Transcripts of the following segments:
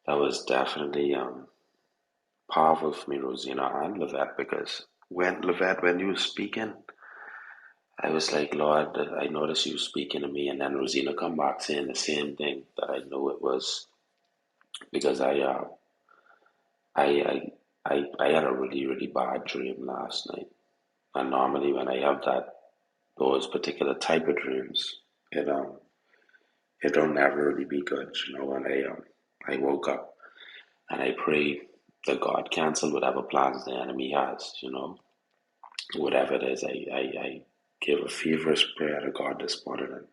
that was definitely powerful for me, Rosina and Levette, because when you were speaking, I was like, Lord, I noticed you speaking to me, and then Rosina come back saying the same thing that I know it was because I I had a really bad dream last night, and normally when I have those particular type of dreams, it it don't never really be good, you know. And I woke up and I pray that God cancel whatever plans the enemy has, you know, whatever it is. I gave a feverish prayer to God this morning and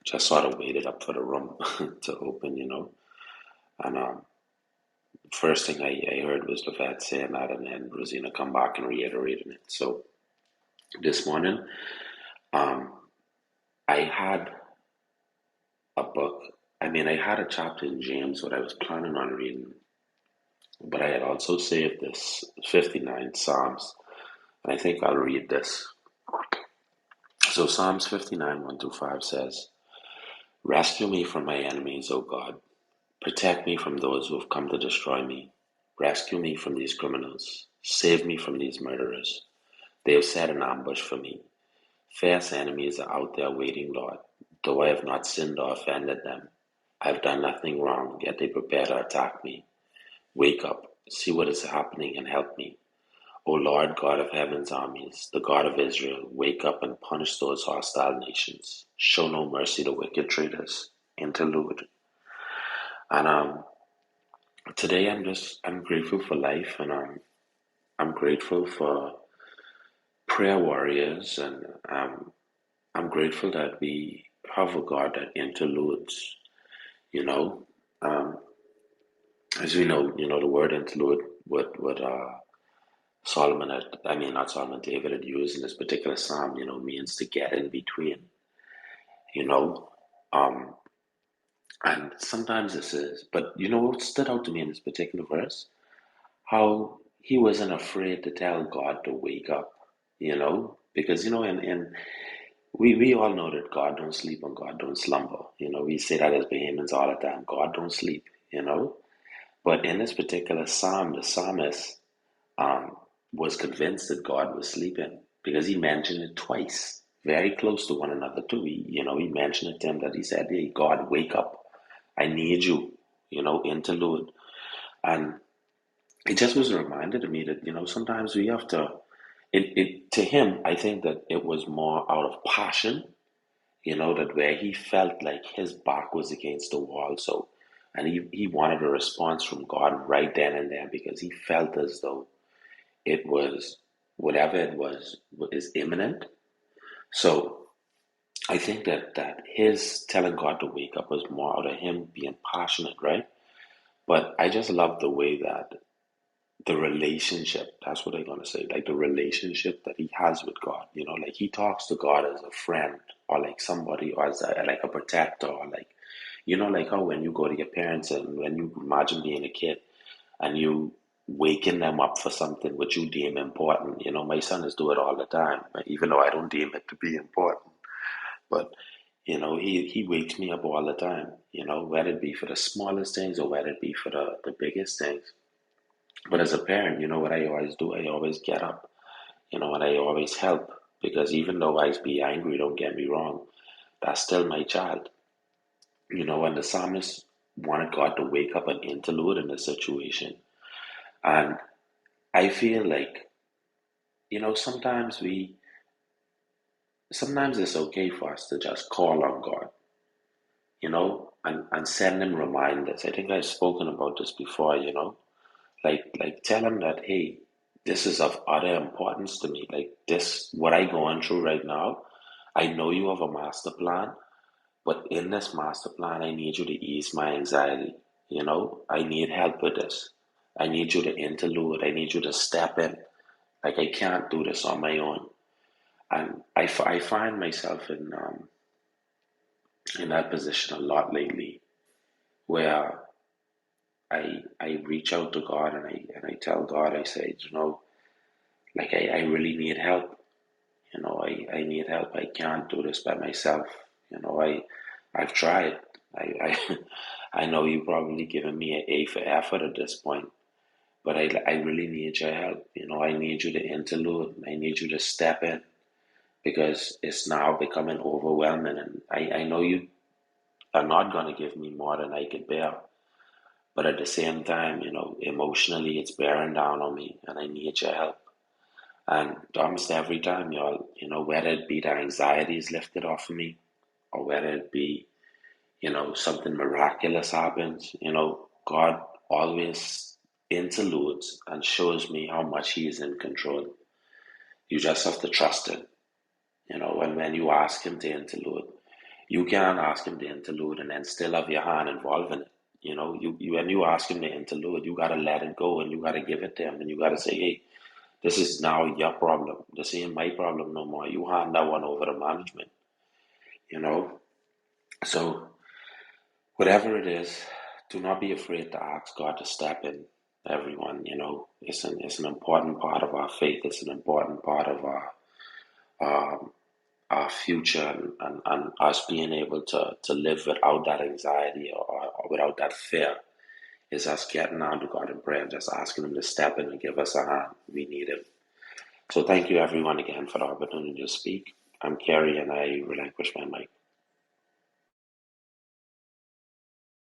just sort of waited up for the room to open, you know. And first thing I heard was the vet saying that, and then Rosina come back and reiterating it. So this morning, um, I had a book. I mean, I had a chapter in James what I was planning on reading, but I had also saved this 59 Psalms, and I think I'll read this. So Psalms 59, 1 through 5 says, Rescue me from my enemies, O God. Protect me from those who have come to destroy me. Rescue me from these criminals. Save me from these murderers. They have set an ambush for me. Fierce enemies are out there waiting, Lord, though I have not sinned or offended them. I have done nothing wrong, yet they prepare to attack me. Wake up, see what is happening, and help me. O Lord God of heaven's armies, the God of Israel, wake up and punish those hostile nations. Show no mercy to wicked traitors. Interlude. And today I'm grateful for life, and I'm grateful for prayer warriors, and I'm grateful that we have a God that interludes. You know, um, as we know, you know the word interlude. What Solomon had, I mean not Solomon, David had used in this particular psalm. You know, means to get in between. You know, um, and sometimes this is. But you know what stood out to me in this particular verse? How he wasn't afraid to tell God to wake up. You know, because you know, in we all know that God don't sleep and God don't slumber. You know, we say that as Bahamians all the time. God don't sleep, you know. But in this particular psalm, the psalmist um, was convinced that God was sleeping because he mentioned it twice, very close to one another too. He mentioned it to him that he said, "Hey, God, wake up! I need you." You know, interlude, and it just was a reminder to me that sometimes we have to. It to him, I think that it was more out of passion, that where he felt like his back was against the wall. So, and he wanted a response from God right then and there because he felt as though it was whatever it was is imminent. So I think that his telling God to wake up was more out of him being passionate, right? But I just love the way that the relationship, that's what I'm gonna say, like the relationship that he has with God, like he talks to God as a friend or like somebody or as like a protector or like like how when you go to your parents and when you imagine being a kid and you waking them up for something which you deem important. My son is do it all the time, even though I don't deem it to be important. But he wakes me up all the time, whether it be for the smallest things or whether it be for the biggest things. But as a parent, you know what I always do? I always get up, and I always help because even though I be angry, don't get me wrong, that's still my child. And the psalmist wanted God to wake up and interlude in the situation. And I feel like, sometimes sometimes it's okay for us to just call on God, and send him reminders. I think I've spoken about this before, like tell him that, hey, this is of utter importance to me. Like this, what I going through right now, I know you have a master plan, but in this master plan, I need you to ease my anxiety. I need help with this. I need you to interlude. I need you to step in. Like I can't do this on my own. And I find myself in that position a lot lately, where I reach out to God and I tell God, I say, like I really need help. I need help. I can't do this by myself. I've tried. I I know you probably giving me an A for effort at this point, but I really need your help. I need you to interlude. I need you to step in because it's now becoming overwhelming. And I know you are not going to give me more than I can bear. But at the same time, emotionally, it's bearing down on me and I need your help. And almost every time, y'all, whether it be the anxiety is lifted off of me or whether it be, something miraculous happens, God always interludes and shows me how much He is in control. You just have to trust Him, and when you ask Him to interlude, you can't ask Him to interlude and then still have your hand involved in it. You when you ask Him to interlude, you gotta let it go and you gotta give it to Him and you gotta say, hey, this is now your problem. This ain't my problem no more. You hand that one over to management, you know? So, whatever it is, do not be afraid to ask God to step in, everyone, It's an important part of our faith. It's an important part of um, our future and us being able to live without that anxiety or without that fear is us getting down to God in prayer and just asking Him to step in and give us a hand. We need Him. So thank you everyone again for the opportunity to speak. I'm Kerry and I relinquish my mic.